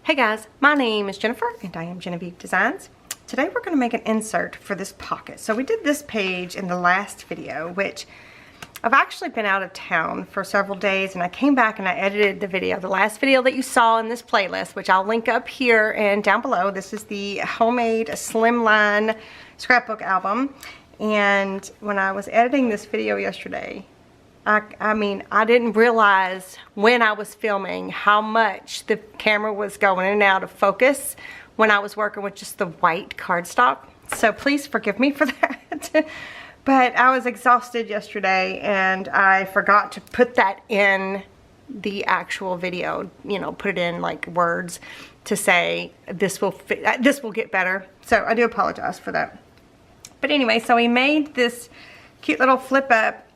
Hey guys, my name is Jennifer and I am Genevieve Designs. Today we're going to make an insert for this pocket. So we did this page in the last video, which I've actually been out of town for several days, and I came back and I edited the video. The last video that you saw in this playlist, which I'll link up here and down below. This is the homemade Slimline scrapbook album. And when I was editing this video yesterday, I mean, I didn't realize when I was filming how much the camera was going in and out of focus when I was working with just the white cardstock. So please forgive me for that. But I was exhausted yesterday and I forgot to put that in the actual video, you know, put it in like words to say this will fit, this will get better. So I do apologize for that. But anyway, so we made this cute little flip up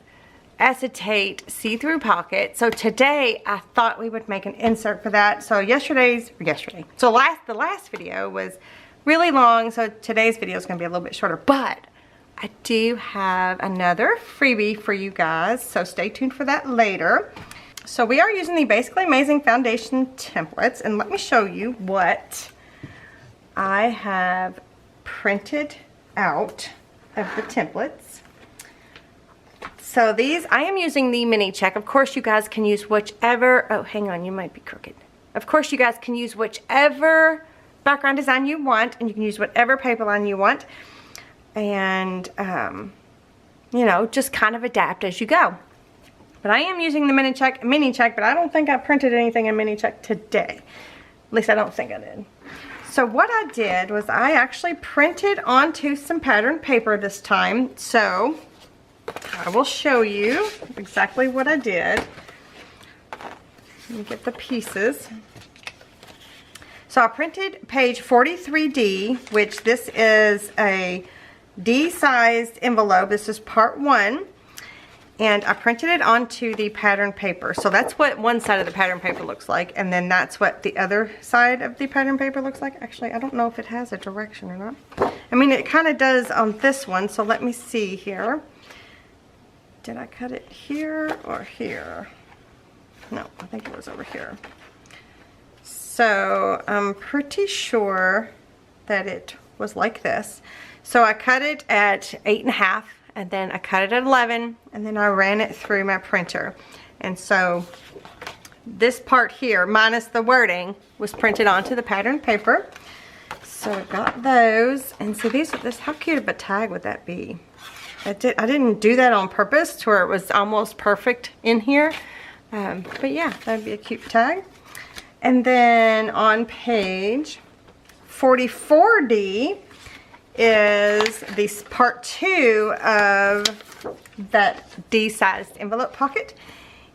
acetate see-through pocket. So today I thought we would make an insert for that. So the last video was really long, so today's video is going to be a little bit shorter, but I do have another freebie for you guys, so stay tuned for that later. So we are using the Basically Amazing foundation templates, and let me show you what I have printed out of the templates. So these, I am using the mini check. Of course you guys can use whichever, oh hang on, you might be crooked. Of course you guys can use whichever background design you want, and you can use whatever paper line you want. And, you know, just kind of adapt as you go. But I am using the mini check, but I don't think I printed anything in mini check today. At least I don't think I did. So what I did was I actually printed onto some pattern paper this time. So I will show you exactly what I did. Let me get the pieces. So I printed page 43D, which this is a D-sized envelope. This is part 1. And I printed it onto the pattern paper. So that's what one side of the pattern paper looks like. And then that's what the other side of the pattern paper looks like. Actually, I don't know if it has a direction or not. I mean, it kind of does on this one. So let me see here. Did I cut it here or here? No, I think it was over here. So I'm pretty sure that it was like this. So I cut it at 8.5, and then I cut it at 11, and then I ran it through my printer. And so this part here, minus the wording, was printed onto the pattern paper. So I got those, and so how cute of a tag would that be? I didn't do that on purpose to where it was almost perfect in here. But yeah, that would be a cute tag. And then on page 44D is this part 2 of that D-sized envelope pocket.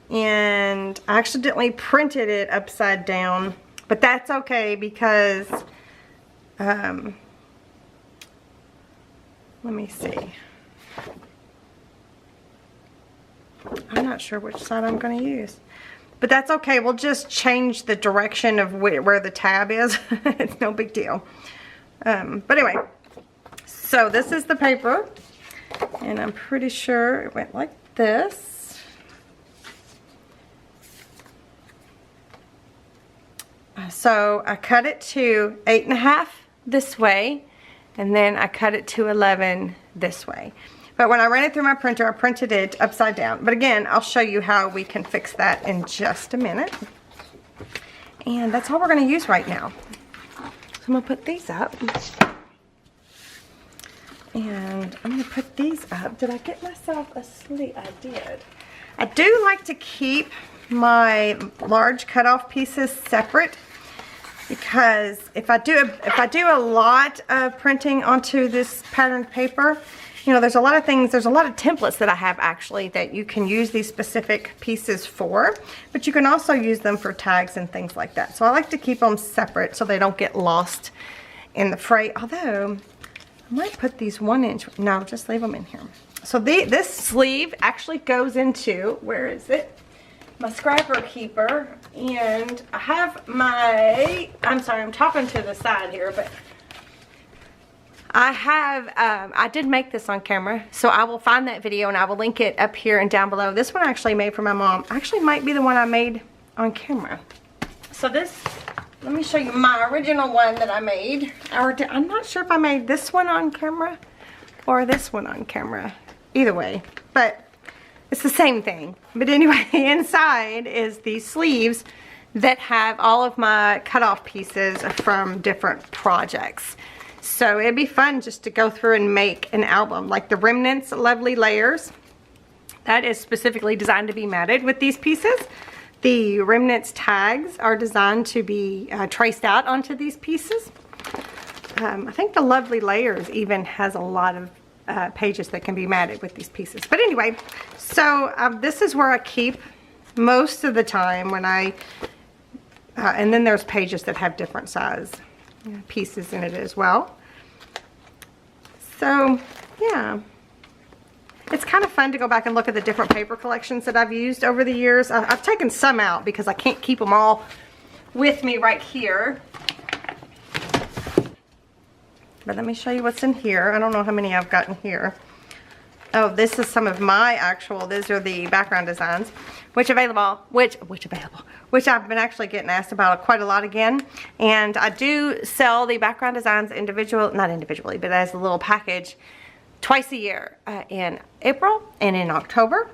And I accidentally printed it upside down, but that's okay because, let me see. I'm not sure which side I'm going to use. But that's okay. We'll just change the direction of where the tab is. It's no big deal. But anyway, so this is the paper. And I'm pretty sure it went like this. So I cut it to 8.5 this way. And then I cut it to 11 this way. But when I ran it through my printer, I printed it upside down. But again, I'll show you how we can fix that in just a minute. And that's all we're going to use right now. So I'm going to put these up. And I'm going to put these up. Did I get myself a sleeve? I did. I do like to keep my large cutoff pieces separate, because if I do a lot of printing onto this patterned paper, you know, there's a lot of templates that I have actually that you can use these specific pieces for, but you can also use them for tags and things like that. So I like to keep them separate so they don't get lost in the fray. Although, I might put these 1-inch, no, just leave them in here. So this sleeve actually goes into, where is it? My scrapper keeper, and I have my, I'm sorry, I'm talking to the side here, but I did make this on camera, so I will find that video and I will link it up here and down below. This one I actually made for my mom. Actually might be the one I made on camera. So this let me show you my original one that I made. I'm not sure if I made this one on camera or this one on camera. Either way, but it's the same thing. But anyway, inside is the sleeves that have all of my cutoff pieces from different projects. So it'd be fun just to go through and make an album. Like the Remnants Lovely Layers, that is specifically designed to be matted with these pieces. The Remnants tags are designed to be traced out onto these pieces. I think the Lovely Layers even has a lot of pages that can be matted with these pieces. But anyway, so this is where I keep most of the time when I, and then there's pages that have different size pieces in it as well. So yeah, it's kind of fun to go back and look at the different paper collections that I've used over the years. I've taken some out because I can't keep them all with me right here. But let me show you what's in here. I don't know how many I've got in here. Oh, this is some of my actual, these are the background designs, which I've been actually getting asked about quite a lot again. And I do sell the background designs not individually, but as a little package twice a year, in April and in October.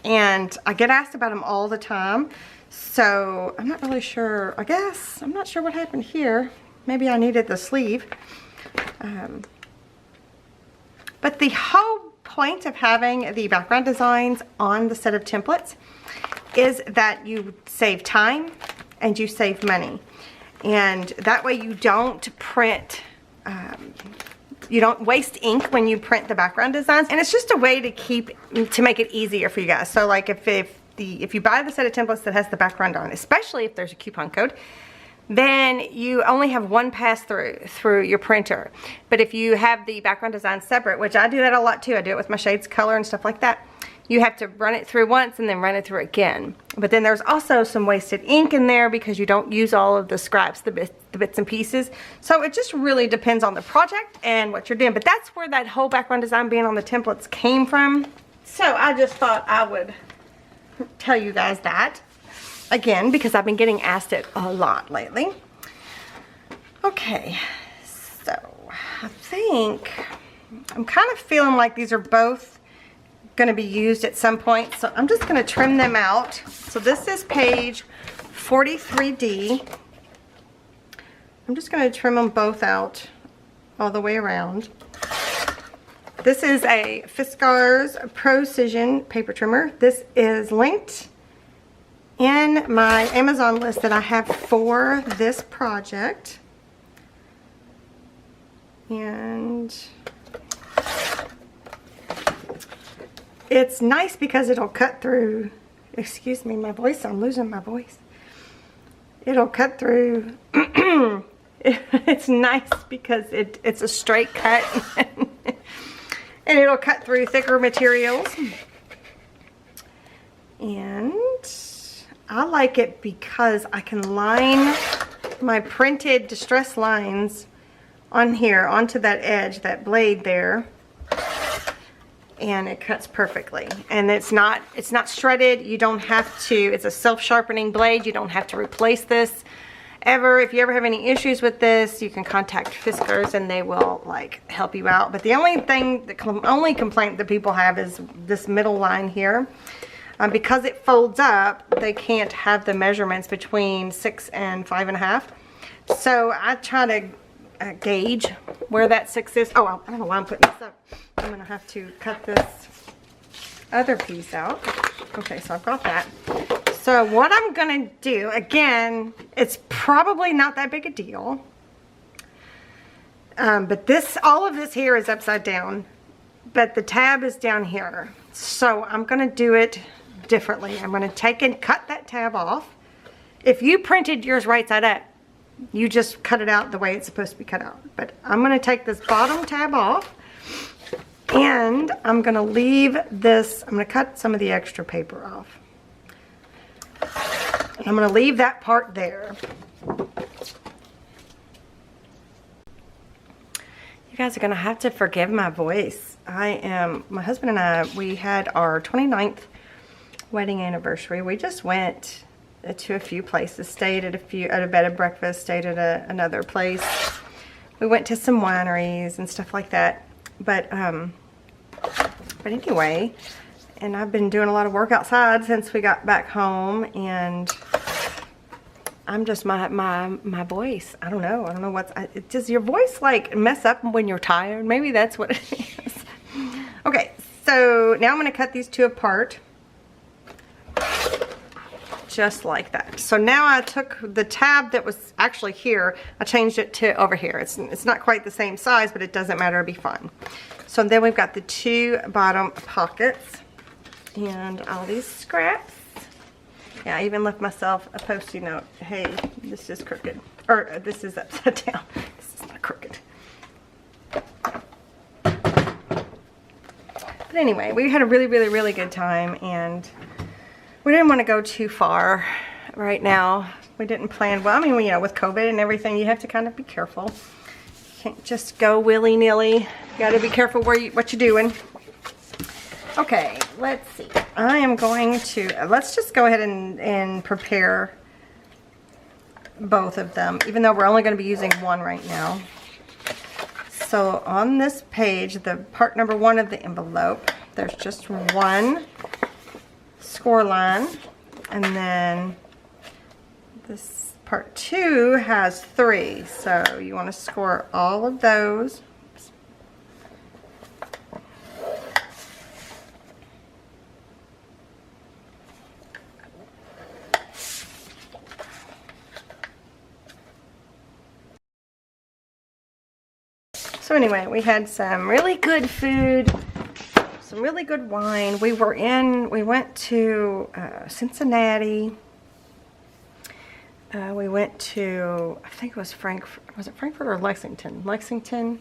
And I get asked about them all the time. So I'm not really sure, I'm not sure what happened here. Maybe I needed the sleeve. But the whole point of having the background designs on the set of templates is that you save time and you save money. And that way you don't print, you don't waste ink when you print the background designs. And it's just a way to make it easier for you guys. So like if you buy the set of templates that has the background on, especially if there's a coupon code, then you only have one pass through your printer. But if you have the background design separate, which I do that a lot too, I do it with my shades color and stuff like that, you have to run it through once and then run it through again. But then there's also some wasted ink in there because you don't use all of the scraps, the bits and pieces. So it just really depends on the project and what you're doing. But that's where that whole background design being on the templates came from. So I just thought I would tell you guys that. Again, because I've been getting asked it a lot lately. Okay, so I think I'm kind of feeling like these are both going to be used at some point. So I'm just going to trim them out. So this is page 43D. I'm just going to trim them both out all the way around. This is a Fiskars Precision paper trimmer. This is linked in my Amazon list that I have for this project. And it's nice because it'll cut through, excuse me, my voice, I'm losing my voice. It'll cut through, it's nice because it's a straight cut and it'll cut through thicker materials. And I like it because I can line my printed distress lines on here onto that edge, that blade there, and it cuts perfectly. And it's not shredded. You don't have to, it's a self-sharpening blade. You don't have to replace this ever. If you ever have any issues with this, you can contact Fiskars and they will like help you out. But the only complaint that people have is this middle line here. Because it folds up, they can't have the measurements between 6 and 5.5. So I try to gauge where that 6 is. Oh, I don't know why I'm putting this up. I'm going to have to cut this other piece out. Okay, so I've got that. So what I'm going to do, again, it's probably not that big a deal. But all of this here is upside down. But the tab is down here. So I'm going to do it differently. I'm going to take and cut that tab off. If you printed yours right side up, you just cut it out the way it's supposed to be cut out. But I'm going to take this bottom tab off and I'm going to leave this, I'm going to cut some of the extra paper off. And I'm going to leave that part there. You guys are going to have to forgive my voice. My husband and I, we had our 29th wedding anniversary. We just went to a few places. Stayed at a bed and breakfast. Stayed at another place. We went to some wineries and stuff like that. But anyway, and I've been doing a lot of work outside since we got back home, and I'm just my voice. I don't know what's. Does your voice like mess up when you're tired? Maybe that's what it is. Okay, so now I'm going to cut these two apart. Just like that. So now I took the tab that was actually here, I changed it to over here. It's not quite the same size, but it doesn't matter, it'll be fun. So then we've got the two bottom pockets and all these scraps. Yeah, I even left myself a post-it note. Hey, this is crooked. Or this is upside down. This is not crooked. But anyway, we had a really good time, and we didn't want to go too far right now. We didn't plan, well, I mean, you know, with COVID and everything, you have to kind of be careful. You can't just go willy-nilly. You got to be careful what you're doing. Okay, let's see. I am going to, let's just go ahead and prepare both of them, even though we're only going to be using one right now. So on this page, the part number 1 of the envelope, there's just one score line, and then this part 2 has 3, so you want to score all of those. So anyway, we had some really good food, some really good wine. We went to Cincinnati. We went to, I think it was Frankfurt. Was it Frankfurt or Lexington? Lexington,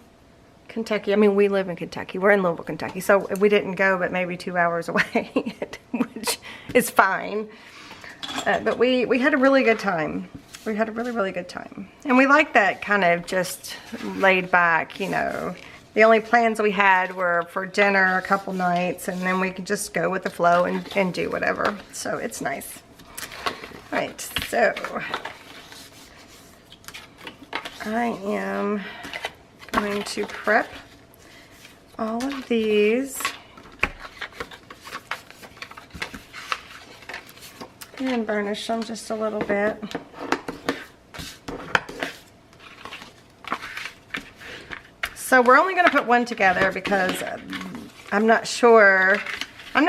Kentucky. I mean, we live in Kentucky. We're in Louisville, Kentucky. So we didn't go but maybe 2 hours away, which is fine. But we had a really good time. We had a really good time. And we like that kind of just laid back, you know. The only plans we had were for dinner a couple nights, and then we could just go with the flow and do whatever. So it's nice. All right, so I am going to prep all of these and burnish them just a little bit. So we're only going to put one together because I'm not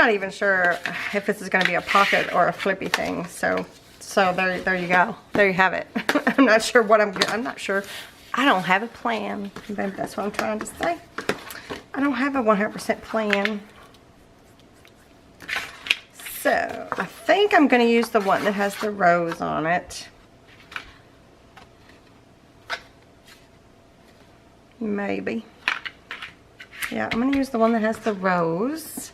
even sure if this is going to be a pocket or a flippy thing. So there you go. There you have it. I'm not sure what I'm not sure. I don't have a plan. That's what I'm trying to say. I don't have a 100% plan. So I think I'm going to use the one that has the rose on it. Maybe. Yeah, I'm going to use the one that has the rose.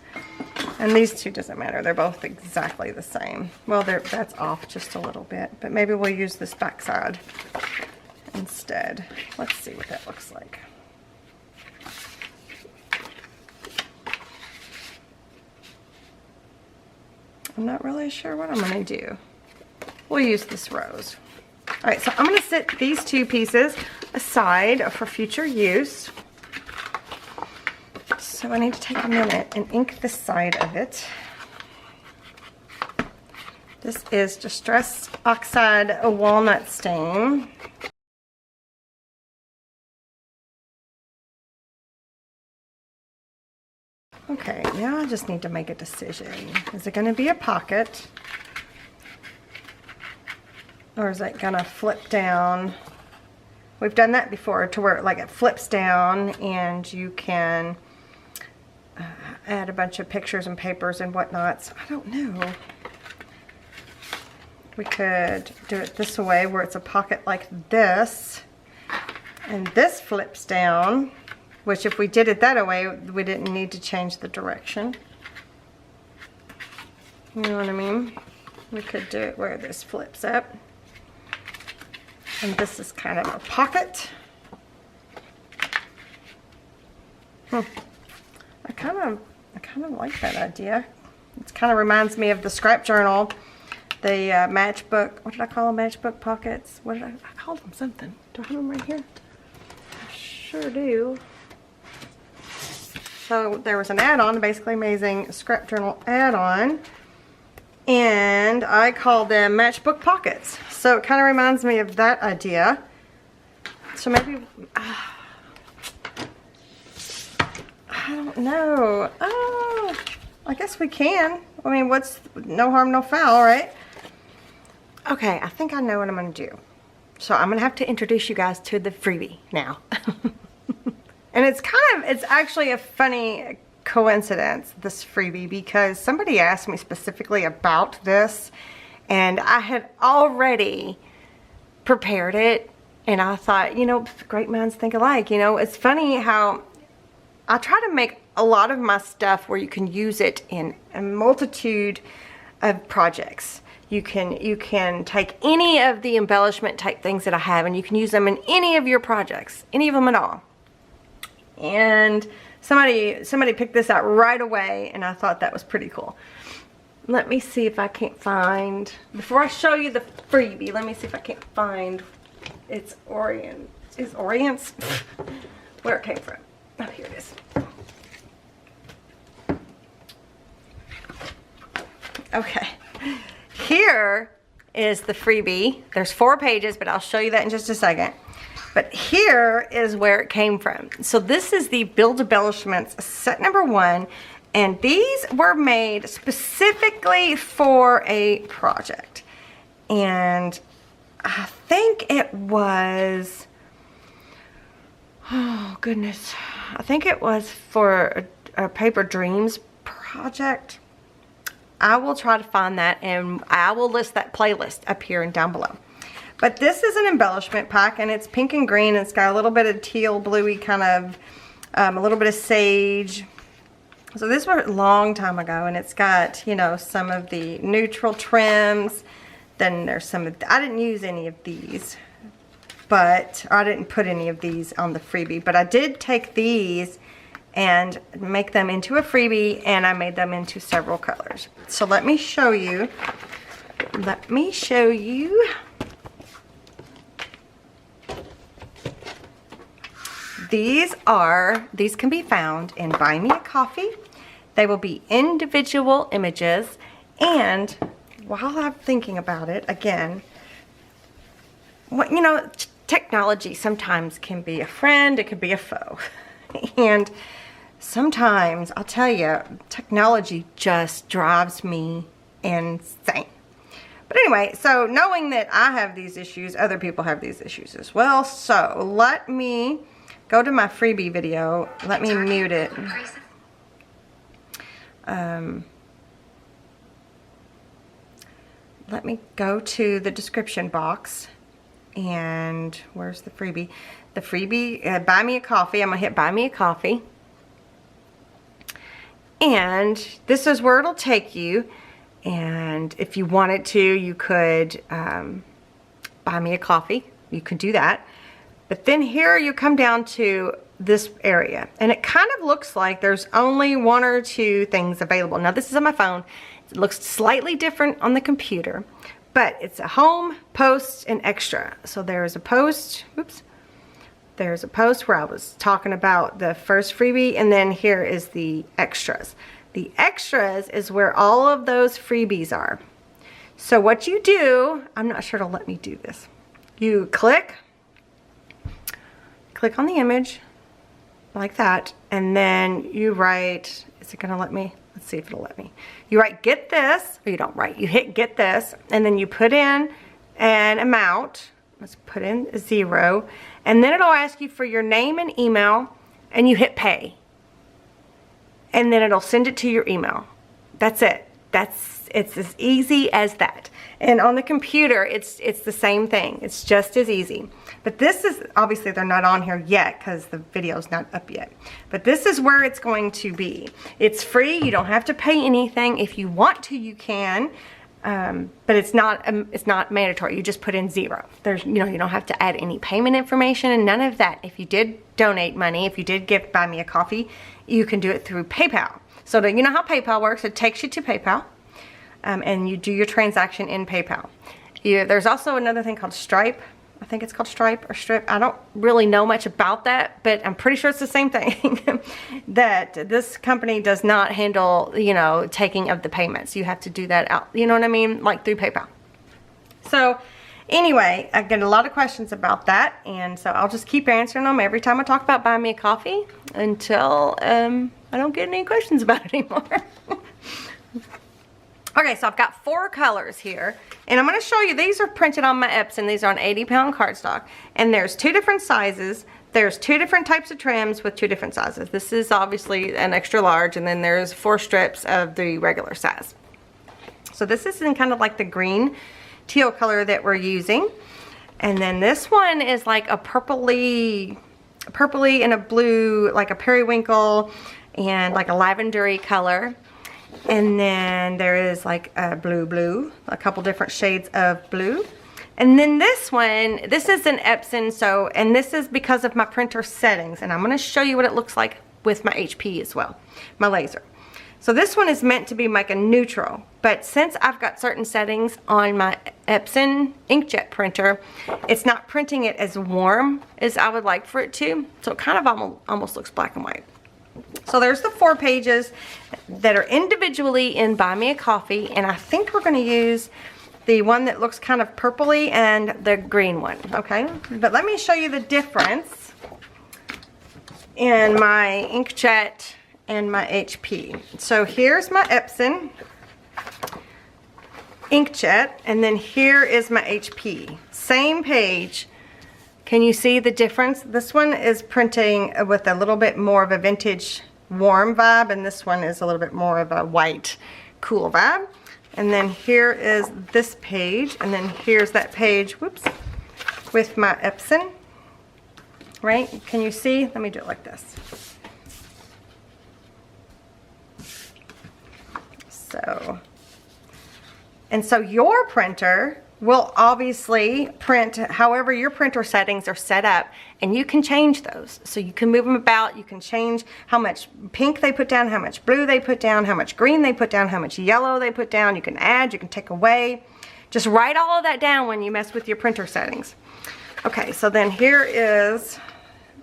And these two doesn't matter. They're both exactly the same. Well, that's off just a little bit. But maybe we'll use this back side instead. Let's see what that looks like. I'm not really sure what I'm going to do. We'll use this rose. All right, so I'm going to set these two pieces aside for future use. So I need to take a minute and ink this side of it. This is Distress Oxide Walnut Stain. Okay, now I just need to make a decision. Is it going to be a pocket? Or is it going to flip down? We've done that before to where like it flips down and you can add a bunch of pictures and papers and whatnot. So I don't know. We could do it this way where it's a pocket like this. And this flips down. Which if we did it that way, we didn't need to change the direction. You know what I mean? We could do it where this flips up. And this is kind of a pocket. I kind of like that idea. It kind of reminds me of the scrap journal the Matchbook, what did I call them? Matchbook pockets? What did I called them something. Do I have them right here? I sure do. So there was an add-on, Basically Amazing scrap journal add-on, and I called them Matchbook pockets. So it kind of reminds me of that idea. So maybe, I don't know. Oh, I guess we can. I mean, what's no harm, no foul, right? Okay, I think I know what I'm going to do. So I'm going to have to introduce you guys to the freebie now. And it's actually a funny coincidence, this freebie, because somebody asked me specifically about this, and I had already prepared it, and I thought, you know, great minds think alike. You know, it's funny how I try to make a lot of my stuff where you can use it in a multitude of projects. You can take any of the embellishment type things that I have, and you can use them in any of your projects, any of them at all. And somebody picked this out right away, and I thought that was pretty cool. Let me see if I can't find, before I show you the freebie, let me see if I can't find its Orients, where it came from. Oh, here it is. Okay, here is the freebie. There's 4 pages, but I'll show you that in just a second. But here is where it came from. So this is the Build Embellishments set number 1, and these were made specifically for a project. And I think it was, oh goodness, I think it was for a Paper Dreams project. I will try to find that, and I will list that playlist up here and down below. But this is an embellishment pack, and it's pink and green. It's got a little bit of teal, bluey kind of, a little bit of sage. So this was a long time ago, and it's got, you know, some of the neutral trims. Then there's some of, I didn't use any of these, but I didn't put any of these on the freebie. But I did take these and make them into a freebie, and I made them into several colors. So let me show you. Let me show you. These can be found in Buy Me a Coffee. They will be individual images, and while I'm thinking about it, again, you know, technology sometimes can be a friend, it can be a foe. And sometimes, I'll tell you, technology just drives me insane. But anyway, so knowing that I have these issues, other people have these issues as well. So let me go to my freebie video. Let me mute it. Let me go to the description box, and where's the freebie? The freebie, Buy Me a Coffee. I'm gonna hit Buy Me a Coffee, and this is where it'll take you. And if you wanted to, you could buy me a coffee. You can do that. But then here you come down to this area, and it kind of looks like there's only 1 or 2 things available. Now this is on my phone. It looks slightly different on the computer, but it's a home, post, and extra. So there's a post, oops, there's a post where I was talking about the first freebie, and then here is the extras. The extras is where all of those freebies are. So what you do, I'm not sure it'll let me do this. You click on the image like that, and then you write, is it gonna let me? Let's see if it'll let me. You write get this, or you don't write, you hit get this, and then you put in an amount. Let's put in 0, and then it'll ask you for your name and email, and you hit pay. And then it'll send it to your email. That's it. It's as easy as that. And on the computer, it's the same thing. It's just as easy. But this is, obviously they're not on here yet because the video's not up yet. But this is where it's going to be. It's free. You don't have to pay anything. If you want to, you can. But it's not mandatory. You just put in 0. There's, you don't have to add any payment information and none of that. If you did donate money, if you did buy me a coffee, you can do it through PayPal. So you know how PayPal works. It takes you to PayPal. and you do your transaction in PayPal. There's also another thing called Stripe. I think it's called Stripe or Strip. I don't really know much about that, but I'm pretty sure it's the same thing. That this company does not handle, you know, taking of the payments. You have to do that out, you know what I mean? Like through PayPal. So anyway, I get a lot of questions about that, and so I'll just keep answering them every time I talk about buying me a coffee until I don't get any questions about it anymore. Okay, so I've got 4 colors here, and I'm going to show you, these are printed on my Epson. These are on 80-pound cardstock, and there's 2 different sizes. There's 2 different types of trims with 2 different sizes. This is obviously an extra large, and then there's 4 strips of the regular size. So this is in kind of like the green teal color that we're using, and then this one is like a purpley and a blue, like a periwinkle and like a lavendery color. And then there is like a blue, a couple different shades of blue. And then this one, this is an Epson, so, and this is because of my printer settings, and I'm going to show you what it looks like with my HP as well, my laser. So this one is meant to be like a neutral, but since I've got certain settings on my Epson inkjet printer, it's not printing it as warm as I would like for it to, so it kind of almost looks black and white. So there's the 4 pages that are individually in Buy Me a Coffee, and I think we're going to use the one that looks kind of purpley and the green one, okay? But let me show you the difference in my inkjet and my HP. So here's my Epson inkjet, and then here is my HP. Same page. Can you see the difference? This one is printing with a little bit more of a vintage warm vibe, and this one is a little bit more of a white cool vibe. And then here is this page, and then here's that page, whoops, with my Epson, right? Can you see? Let me do it like this. So, and so your printer will obviously print however your printer settings are set up, and you can change those. So you can move them about, you can change how much pink they put down, how much blue they put down, how much green they put down, how much yellow they put down. You can add, you can take away. Just write all of that down when you mess with your printer settings. Okay, so then here is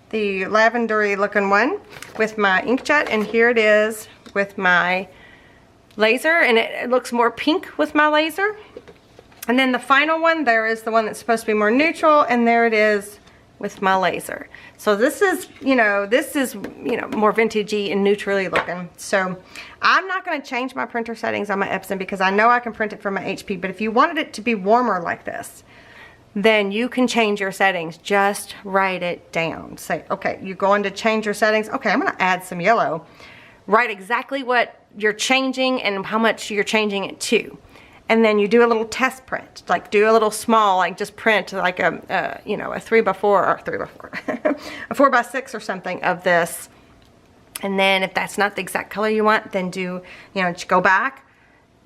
the lavendery looking one with my inkjet, and here it is with my laser, and it looks more pink with my laser. And then the final one, there is the one that's supposed to be more neutral, and there it is with my laser. So this is, you know, more vintagey and neutrally looking. So I'm not going to change my printer settings on my Epson because I know I can print it from my HP, but if you wanted it to be warmer like this, then you can change your settings. Just write it down. Say, okay, you're going to change your settings. Okay, I'm going to add some yellow. Write exactly what you're changing and how much you're changing it to. And then you do a little test print, like do a little small, like just print like a you know, a 3x4 or 3x4, a 4x6 or something of this. And then if that's not the exact color you want, then do, you know, just go back,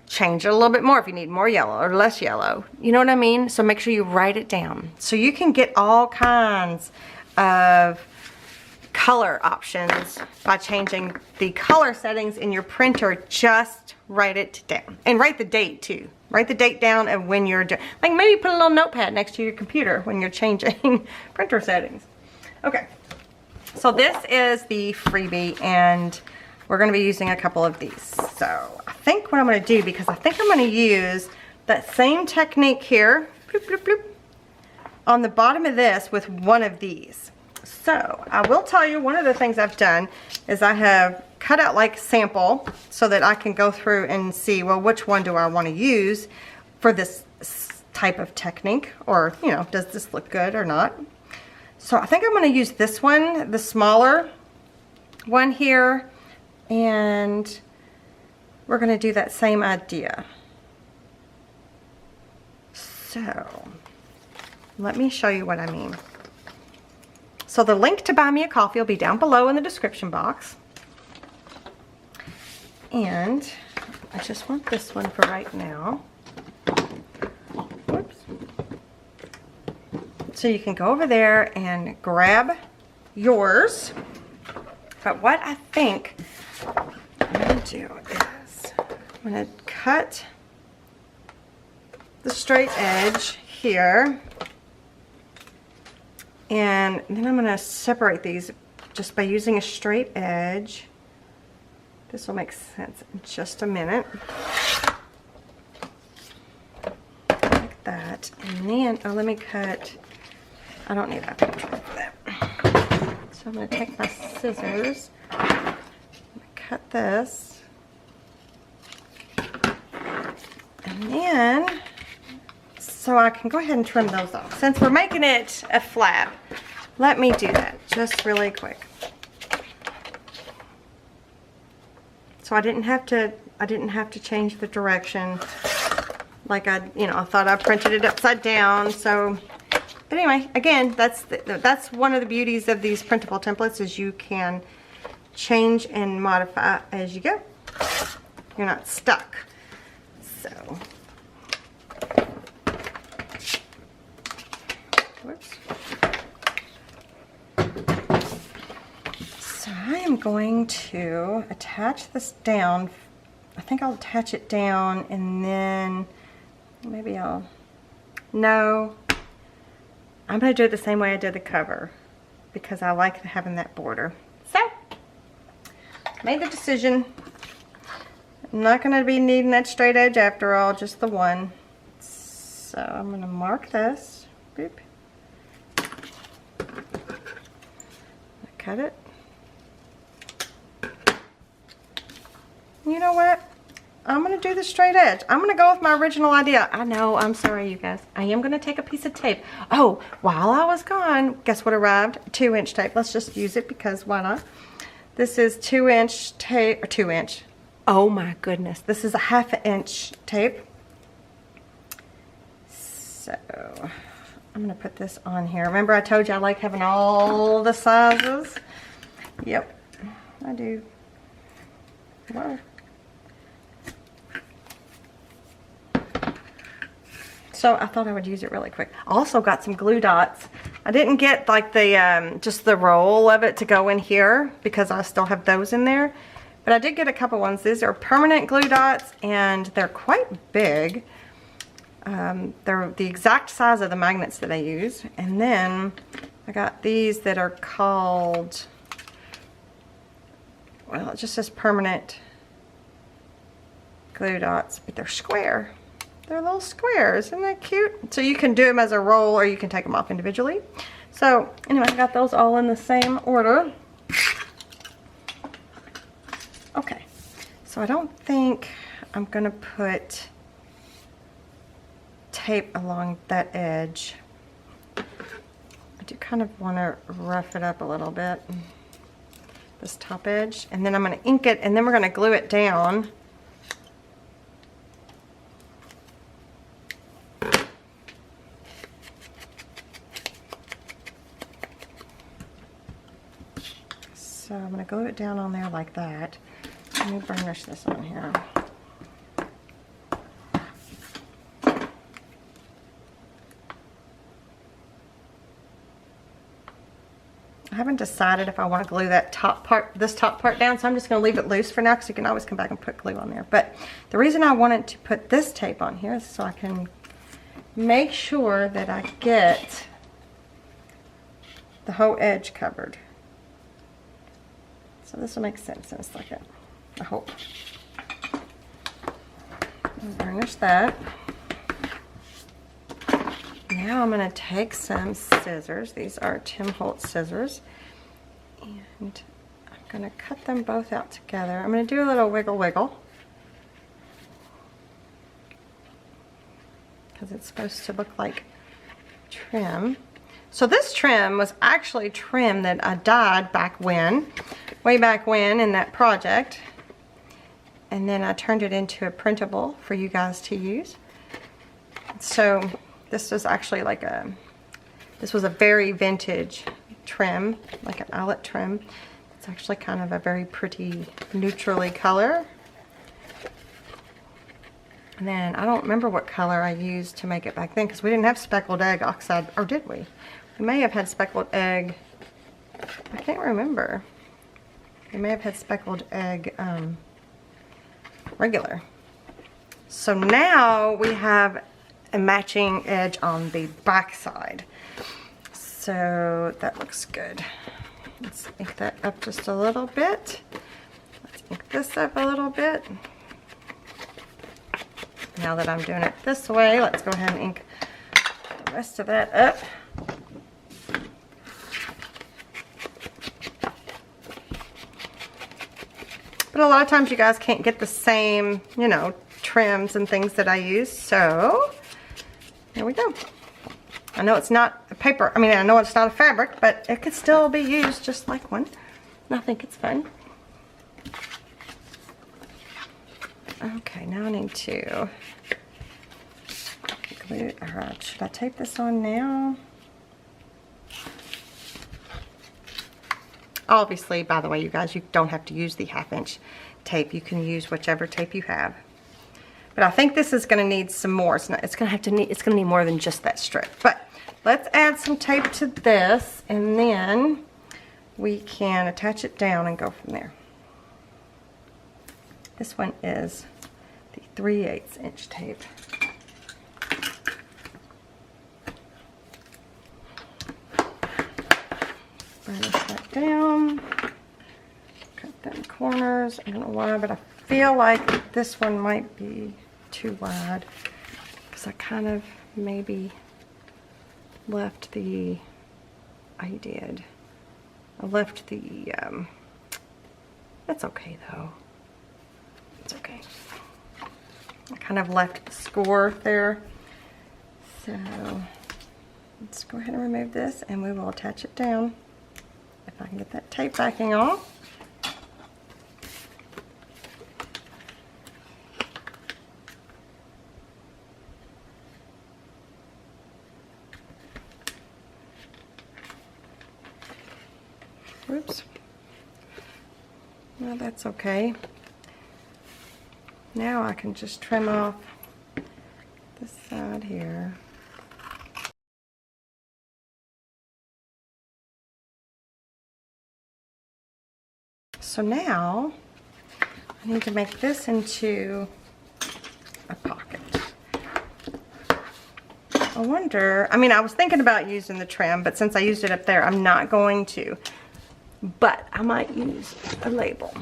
change it a little bit more if you need more yellow or less yellow. You know what I mean? So make sure you write it down. So you can get all kinds of color options by changing the color settings in your printer. Just write it down, and write the date too. Write the date down of when you're doing, like maybe put a little notepad next to your computer when you're changing printer settings. Okay, so this is the Freebie, and we're going to be using a couple of these. So I think what I'm going to do, because I think I'm going to use that same technique here, bloop, bloop, bloop, on the bottom of this with one of these. So I will tell you, one of the things I've done is I have cut out like sample so that I can go through and see, well, which one do I want to use for this type of technique, or, you know, does this look good or not? So I think I'm going to use this one, the smaller one here, and we're going to do that same idea. So let me show you what I mean. So the link to buy me a coffee will be down below in the description box. And I just want this one for right now. Whoops. So you can go over there and grab yours. But what I think I'm going to do is I'm going to cut the straight edge here. And then I'm going to separate these just by using a straight edge. This will make sense in just a minute. Like that. And then, oh, let me cut. I don't need that control for that. So I'm going to take my scissors. I'm going to cut this. And then, so I can go ahead and trim those off. Since we're making it a flap, let me do that just really quick. So I didn't have to change the direction like I thought I printed it upside down. So, but anyway, again, that's one of the beauties of these printable templates is you can change and modify as you go. You're not stuck. So, whoops. So I am going to attach this down. I think I'll attach it down and then maybe no. I'm going to do it the same way I did the cover because I like having that border. So, made the decision. I'm not going to be needing that straight edge after all, just the one. So I'm going to mark this. Boop. Cut it. You know what? I'm going to do the straight edge. I'm going to go with my original idea. I know, I'm sorry you guys. I am going to take a piece of tape. Oh, while I was gone, guess what arrived? 2-inch tape. Let's just use it because why not? This is 2-inch tape, or 2-inch. Oh my goodness. This is a 1/2 inch tape. So, I'm going to put this on here. Remember I told you I like having all the sizes? Yep, I do. Whoa. So I thought I would use it really quick. Also got some glue dots. I didn't get like the just the roll of it to go in here because I still have those in there. But I did get a couple ones. These are permanent glue dots and they're quite big. They're the exact size of the magnets that I use. And then I got these that are called, well, it just says permanent glue dots, but they're square. They're little squares. Isn't that cute? So you can do them as a roll or you can take them off individually. So anyway, I got those all in the same order. Okay, so I don't think I'm gonna put tape along that edge. I do kind of want to rough it up a little bit, this top edge, and then I'm going to ink it and then we're going to glue it down. So I'm going to glue it down on there like that. Let me burnish this on here. I haven't decided if I want to glue that top part, this top part down, so I'm just going to leave it loose for now because you can always come back and put glue on there. But the reason I wanted to put this tape on here is so I can make sure that I get the whole edge covered. So this will make sense in a second, I hope. I'll burnish that. Now I'm going to take some scissors. These are Tim Holtz scissors. And I'm going to cut them both out together. I'm going to do a little wiggle wiggle. Because it's supposed to look like trim. So this trim was actually trim that I dyed back when, way back when in that project. And then I turned it into a printable for you guys to use. So this was actually like this was a very vintage trim, like an eyelet trim. It's actually kind of a very pretty neutrally color. And then I don't remember what color I used to make it back then because we didn't have speckled egg oxide, or did we? We may have had speckled egg. I can't remember. We may have had speckled egg regular. So now we have a matching edge on the back side. So that looks good. Let's ink that up just a little bit. Let's ink this up a little bit. Now that I'm doing it this way, let's go ahead and ink the rest of that up. But a lot of times you guys can't get the same, you know, trims and things that I use. So there we go. I know it's not a paper. I mean, I know it's not a fabric, but it could still be used just like one. And I think it's fun. Okay, now I need to glue. All right, should I tape this on now? Obviously, by the way, you guys, you don't have to use the 1/2 inch tape. You can use whichever tape you have. But I think this is going to need some more. It's going to need more than just that strip. But let's add some tape to this, and then we can attach it down and go from there. This one is the 3/8 inch tape. Burnish that down. Cut them corners. I don't know why, but I feel like this one might be too wide because I kind of maybe left the, I left the, that's okay though. It's okay. I kind of left the score there. So let's go ahead and remove this and we will attach it down. If I can get that tape backing off. Oops. Well, that's okay. Now I can just trim off this side here. So now I need to make this into a pocket. I wonder, I mean, I was thinking about using the trim, but since I used it up there, I'm not going to. But I might use a label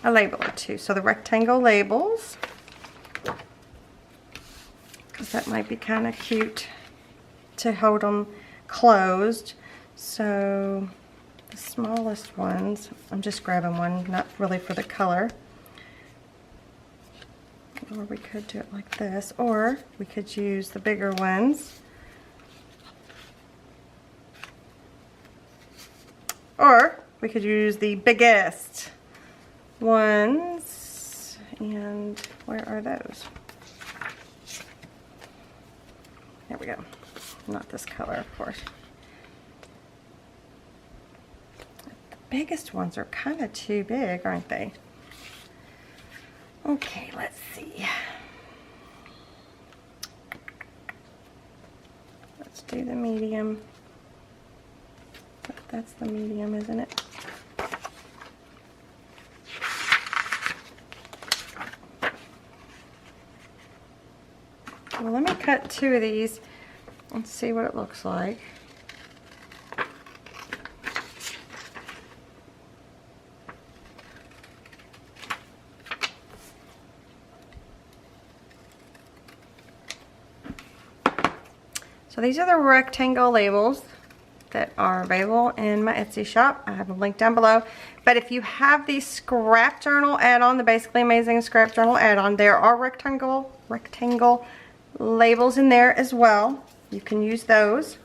or two. So the rectangle labels, because that might be kind of cute to hold them closed. So the smallest ones, I'm just grabbing one, not really for the color. Or we could do it like this, or we could use the bigger ones. Or we could use the biggest ones. And where are those? There we go. Not this color, of course. The biggest ones are kind of too big, aren't they? Okay, let's see. Let's do the medium. That's the medium, isn't it? Well, let me cut 2 of these and see what it looks like. So these are the rectangle labels that are available in my Etsy shop. I have a link down below. But if you have the scrap journal add-on, the Basically Amazing scrap journal add-on, there are rectangle labels in there as well. You can use those.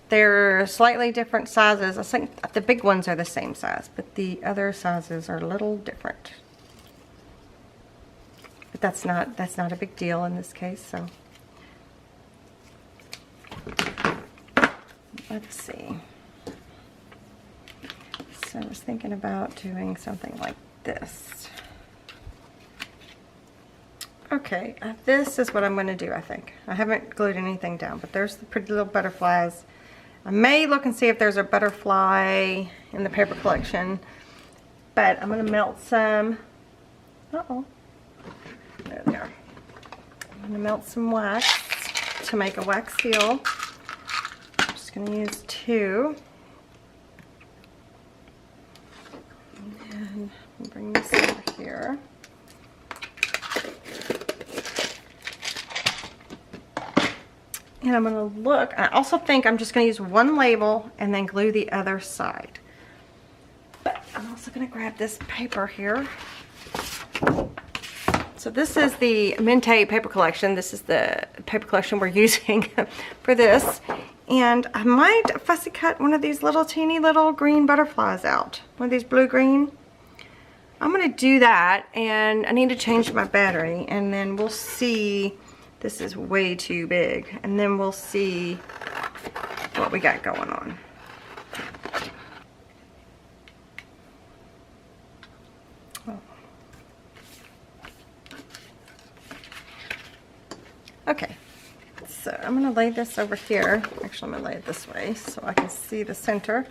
They're slightly different sizes. I think the big ones are the same size, but the other sizes are a little different. But that's not a big deal in this case, so. Let's see. So I was thinking about doing something like this. Okay, this is what I'm going to do, I think. I haven't glued anything down, but there's the pretty little butterflies. I may look and see if there's a butterfly in the paper collection, but I'm going to melt some. Uh-oh. There they are. I'm gonna melt some wax to make a wax seal. I'm just gonna use 2. And bring this over here. And I'm gonna look, I also think I'm just gonna use 1 label and then glue the other side. But I'm also gonna grab this paper here. So this is the Mintay paper collection. This is the paper collection we're using for this. And I might fussy cut one of these little teeny little green butterflies out. One of these blue-green. I'm gonna do that, and I need to change my battery, and then we'll see. This is way too big, and then we'll see what we got going on. Oh. Okay, so I'm gonna lay this over here. Actually, I'm gonna lay it this way so I can see the center.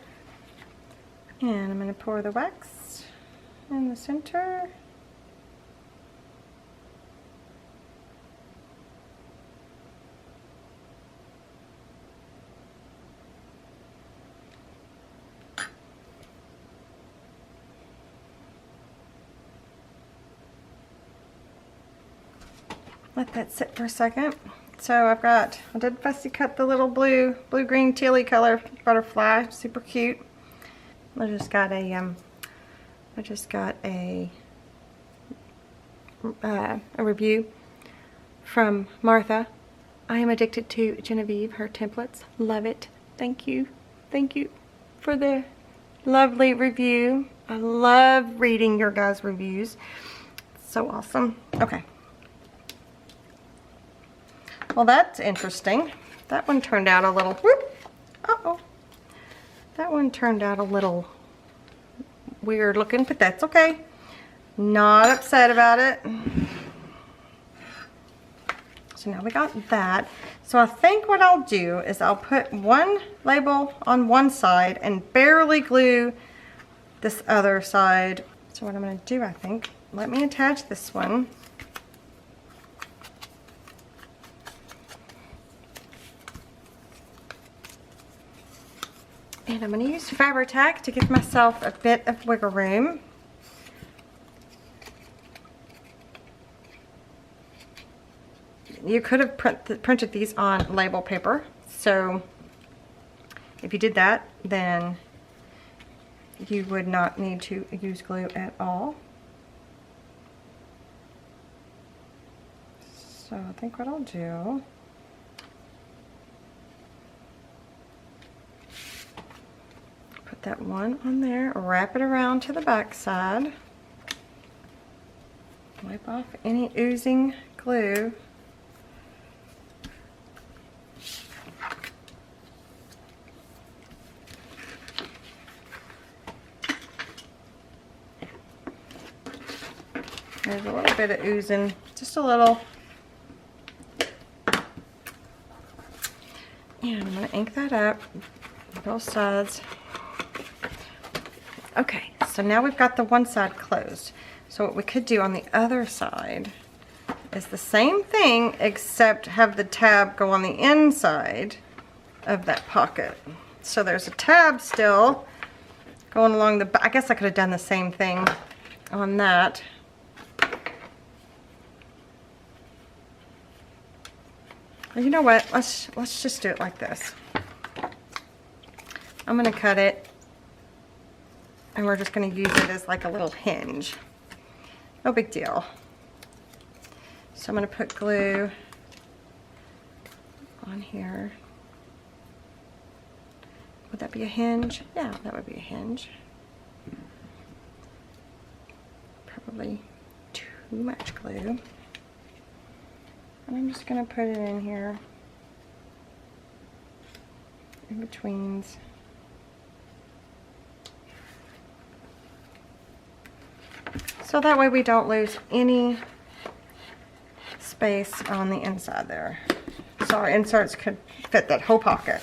And I'm gonna pour the wax in the center. Let that sit for a second. So I did fussy cut the little blue-green tealy color butterfly, super cute. I just got a review from Martha. I am addicted to Genevieve, her templates. Love it. Thank you for the lovely review. I love reading your guys' reviews. So awesome. Okay. Well, that's interesting. That one turned out a little, whoop, uh-oh. That one turned out a little weird looking, but that's okay. Not upset about it. So now we got that. So I think what I'll do is I'll put 1 label on one side and barely glue this other side. So what I'm gonna do, I think, let me attach this one. And I'm going to use Fabri-Tac to give myself a bit of wiggle room. You could have printed these on label paper. So if you did that, then you would not need to use glue at all. So I think what I'll do, that one on there, wrap it around to the back side, wipe off any oozing glue, there's a little bit of oozing, just a little, and I'm going to ink that up both sides. Okay, so now we've got the one side closed. So what we could do on the other side is the same thing, except have the tab go on the inside of that pocket. So there's a tab still going along the back. I guess I could have done the same thing on that. Well, you know what? Let's just do it like this. I'm gonna cut it, and we're just going to use it as like a little hinge. No big deal. So I'm going to put glue on here. Would that be a hinge? Yeah, that would be a hinge. Probably too much glue. And I'm just going to put it in here, in betweens. So that way we don't lose any space on the inside there. So our inserts could fit that whole pocket.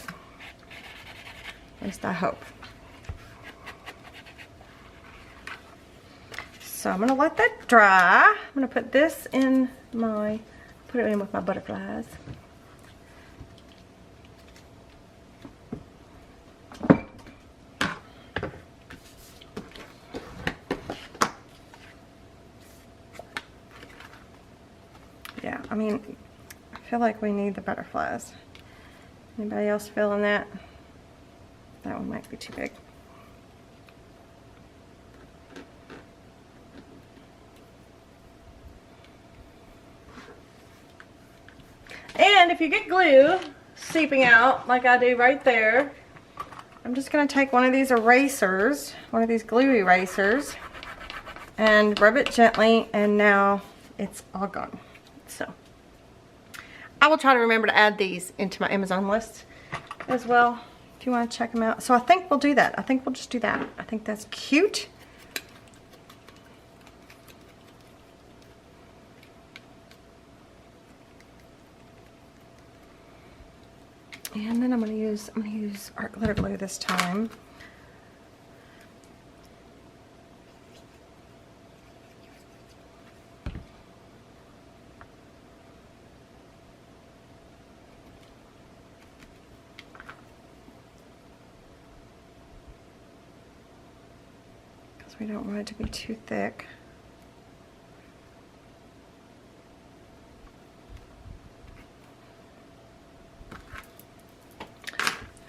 At least I hope. So I'm going to let that dry. I'm going to put this in my Put it in with my butterflies. Yeah, I mean, I feel like we need the butterflies. Anybody else feeling that? That one might be too big. And if you get glue seeping out like I do right there, I'm just going to take one of these erasers, one of these glue erasers, and rub it gently, and now it's all gone. So I will try to remember to add these into my Amazon list as well if you want to check them out. So I think we'll do that. I think we'll just do that. I think that's cute. And then I'm gonna use art glitter glue this time. Because we don't want it to be too thick.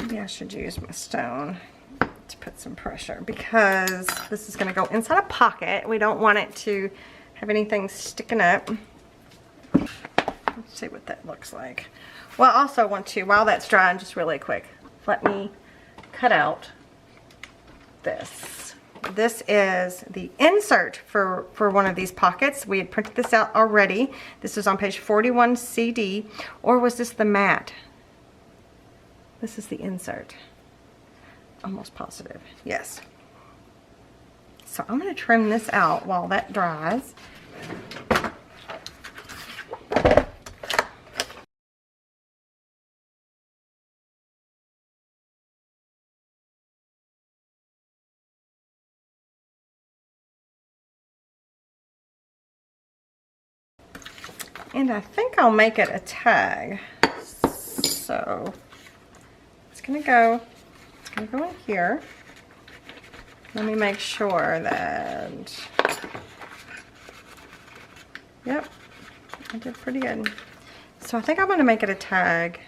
Maybe I should use my stone to put some pressure, because this is going to go inside a pocket. We don't want it to have anything sticking up. Let's see what that looks like. Well, I also want to, while that's drying, just really quick, let me cut out this. This is the insert for one of these pockets. We had printed this out already. This is on page 41 CD, or was this the mat? This is the insert. Almost positive. Yes. So I'm going to trim this out while that dries. And I think I'll make it a tag. So it's gonna go in here. Let me make sure that, yep, I did pretty good. So I think I'm gonna make it a tag.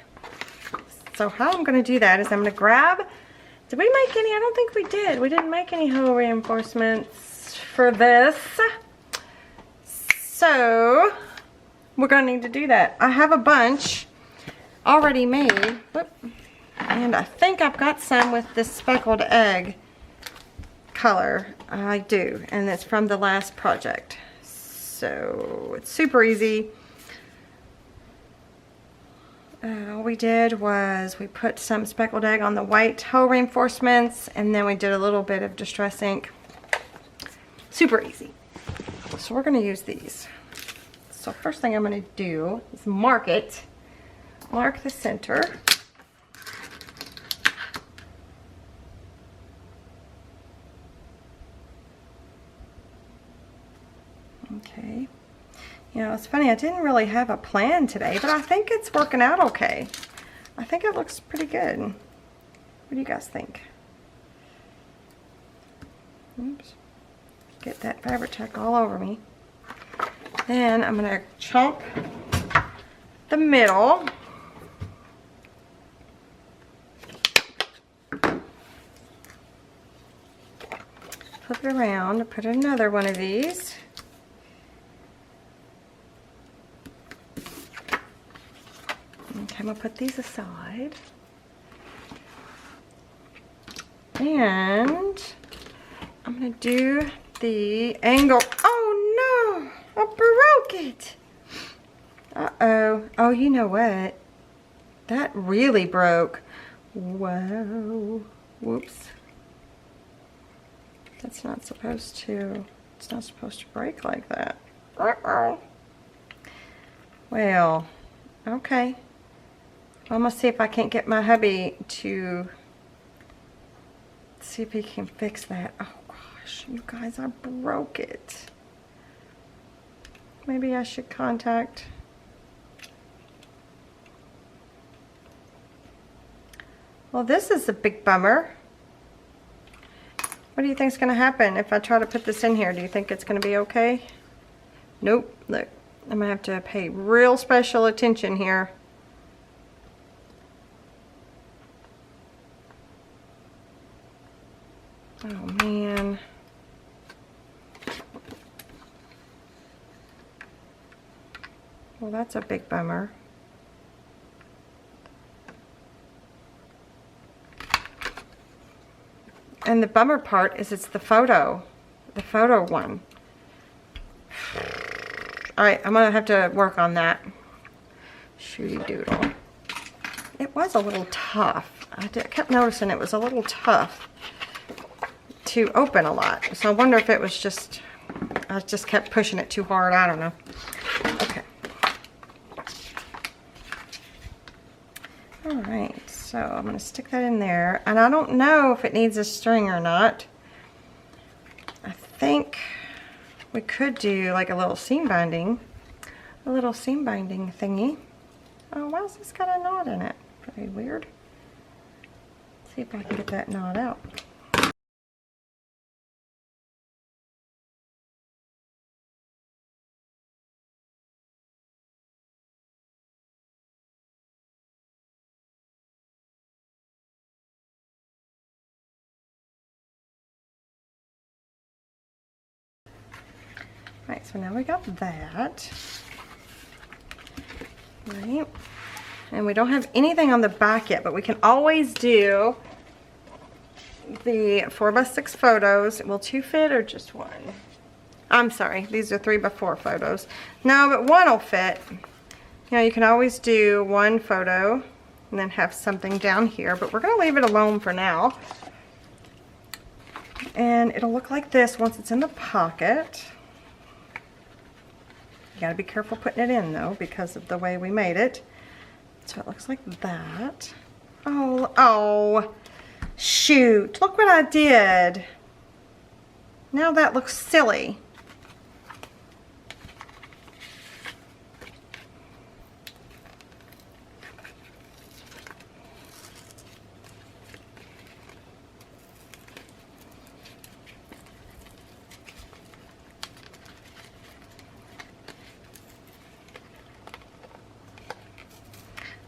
So how I'm gonna do that is I'm gonna grab, did we make any? I don't think we did. We didn't make any hole reinforcements for this. So we're gonna need to do that. I have a bunch already made. Whoop. And I think I've got some with this speckled egg color. I do, and it's from the last project. So it's super easy. All we did was we put some speckled egg on the white hole reinforcements, and then we did a little bit of distress ink. Super easy. So we're going to use these. So first thing I'm going to do is mark it. Mark the center. Okay. You know, it's funny, I didn't really have a plan today, but I think it's working out okay. I think it looks pretty good. What do you guys think? Oops. Get that fabric tack all over me. Then I'm going to chomp the middle. Flip it around, put another one of these. Okay, I'm going to put these aside. And I'm going to do the angle. Oh no! I broke it! Uh-oh. Oh, you know what? That really broke. Whoa. Whoops. That's not supposed to, it's not supposed to break like that. Uh-oh. Well, okay. I'm gonna see if I can't get my hubby to see if he can fix that. Oh gosh, you guys, I broke it. Maybe I should contact Well, this is a big bummer. What do you think is going to happen if I try to put this in here? Do you think it's going to be okay? Nope. Look, I'm going to have to pay real special attention here. Oh, man. Well, that's a big bummer. And the bummer part is it's the photo one. All right, I'm gonna have to work on that. Shooty doodle. It was a little tough. I kept noticing it was a little tough to open a lot. So I wonder if it was just, I just kept pushing it too hard. I don't know. Okay. All right. So I'm going to stick that in there, and I don't know if it needs a string or not. I think we could do like a little seam binding thingy. Oh, why has this got a knot in it? Pretty weird. Let's see if I can get that knot out. Right, so now we got that. Right. And we don't have anything on the back yet, but we can always do the 4x6 photos. Will 2 fit or just 1? I'm sorry, these are 3x4 photos. No, but 1 will fit. You know, you can always do 1 photo and then have something down here, but we're going to leave it alone for now. And it'll look like this once it's in the pocket. You gotta be careful putting it in though because of the way we made it. So it looks like that. Oh, shoot, look what I did. Now that looks silly.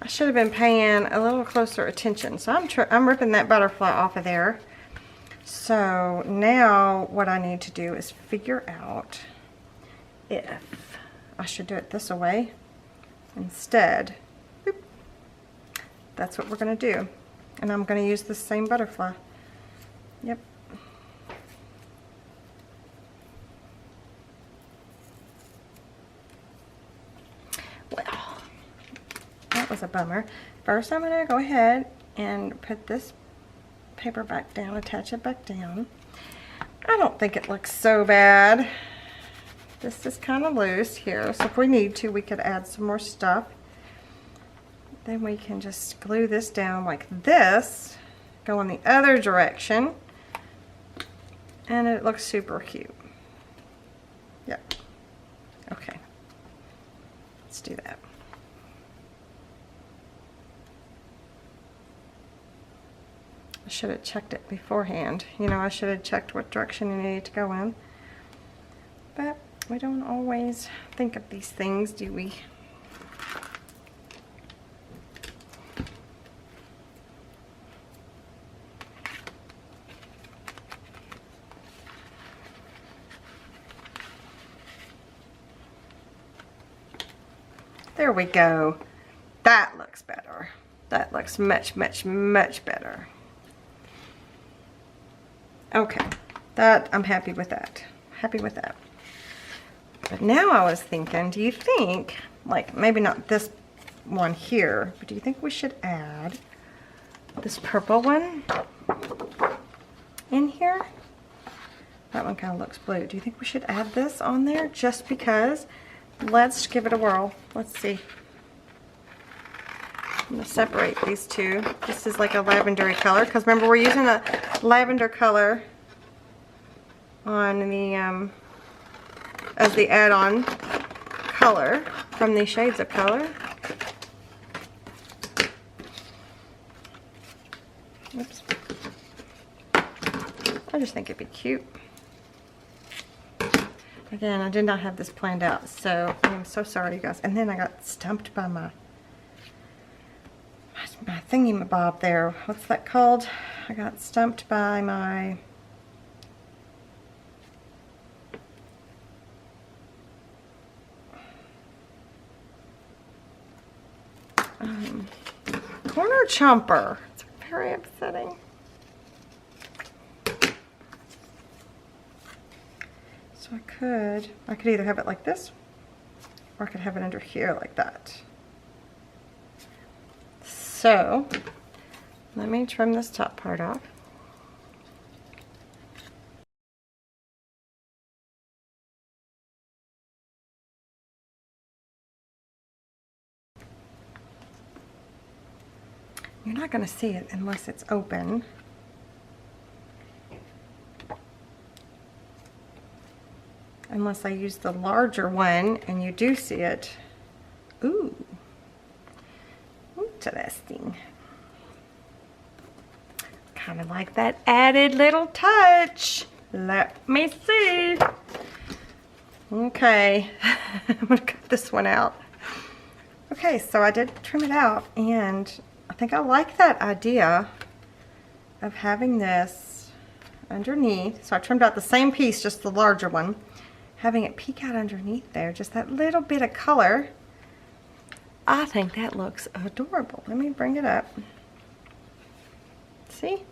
I should have been paying a little closer attention. So I'm ripping that butterfly off of there. So now what I need to do is figure out if I should do it this way instead. Boop. That's what we're going to do. And I'm going to use the same butterfly. Yep. Well, that was a bummer. First I'm going to go ahead and put this paper back down, attach it back down. I don't think it looks so bad. This is kind of loose here, so if we need to, we could add some more stuff. Then we can just glue this down like this, go in the other direction, and it looks super cute. Yep. Okay. Let's do that. I should have checked it beforehand. You know, I should have checked what direction you needed to go in. But we don't always think of these things, do we? There we go. That looks better. That looks much, much, much better. Okay, that I'm happy with that. Happy with that. But now I was thinking, do you think, like maybe not this one here, but do you think we should add this purple one in here? That one kind of looks blue. Do you think we should add this on there just because? Let's give it a whirl. Let's see. I'm going to separate these two. This is like a lavendery color, because remember we're using a lavender color on the as the add-on color from the shades of color. I just think it'd be cute. Again, I did not have this planned out, so I'm so sorry, you guys. And then I got stumped by my thingy-mabob there. What's that called? I got stumped by my... corner chomper. It's very upsetting. So I could either have it like this, or I could have it under here like that. So let me trim this top part off. You're not going to see it unless it's open. Unless I use the larger one, and you do see it. Ooh, interesting. Kind of like that added little touch. Let me see. Okay, I'm gonna cut this one out. Okay, so I did trim it out, and I think I like that idea of having this underneath. So I trimmed out the same piece, just the larger one. Having it peek out underneath there, just that little bit of color. I think that looks adorable. Let me bring it up. See?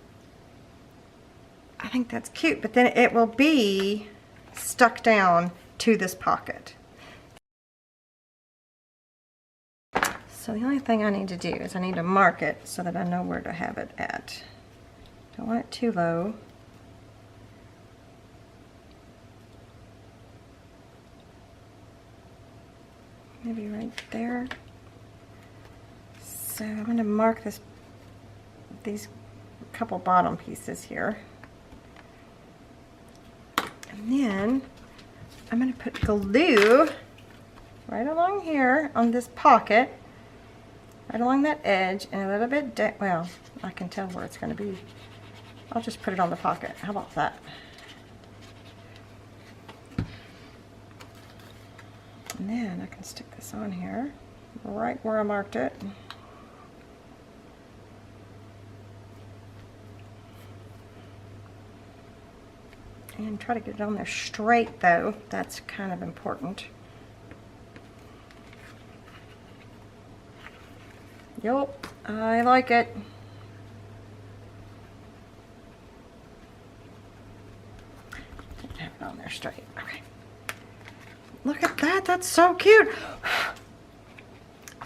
I think that's cute, but then it will be stuck down to this pocket. So the only thing I need to do is I need to mark it so that I know where to have it at. Don't want it too low. Maybe right there. So I'm going to mark these couple bottom pieces here. And then I'm going to put glue right along here on this pocket, right along that edge, and a little bit, well, I can tell where it's going to be. I'll just put it on the pocket. How about that? And then I can stick this on here, right where I marked it. And try to get it on there straight though. That's kind of important. Yup, I like it. Have it on there straight. Okay. Look at that, that's so cute.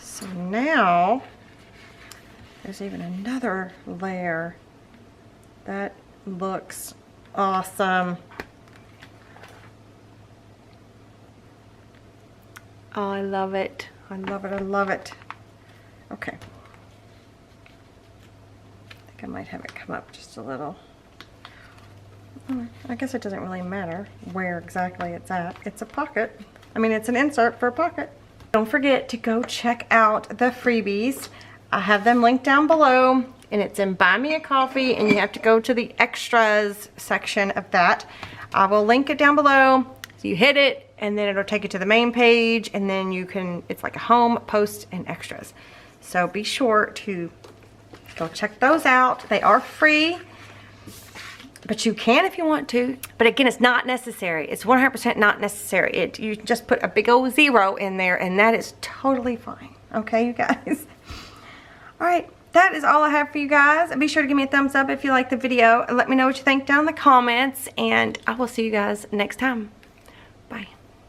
So now, there's even another layer. That looks awesome. Oh, I love it. I love it, I love it. Okay. I think I might have it come up just a little. I guess it doesn't really matter where exactly it's at. It's a pocket. I mean, it's an insert for a pocket. Don't forget to go check out the freebies. I have them linked down below, and it's in Buy Me a Coffee, and you have to go to the extras section of that. I will link it down below. So you hit it, and then it'll take you to the main page, and then you can, it's like a home, post, and extras. So be sure to go check those out. They are free. But you can if you want to. But again, it's not necessary. It's 100% not necessary. You just put a big old 0 in there, and that is totally fine. Okay, you guys? All right, that is all I have for you guys. Be sure to give me a thumbs up if you like the video. Let me know what you think down in the comments, and I will see you guys next time.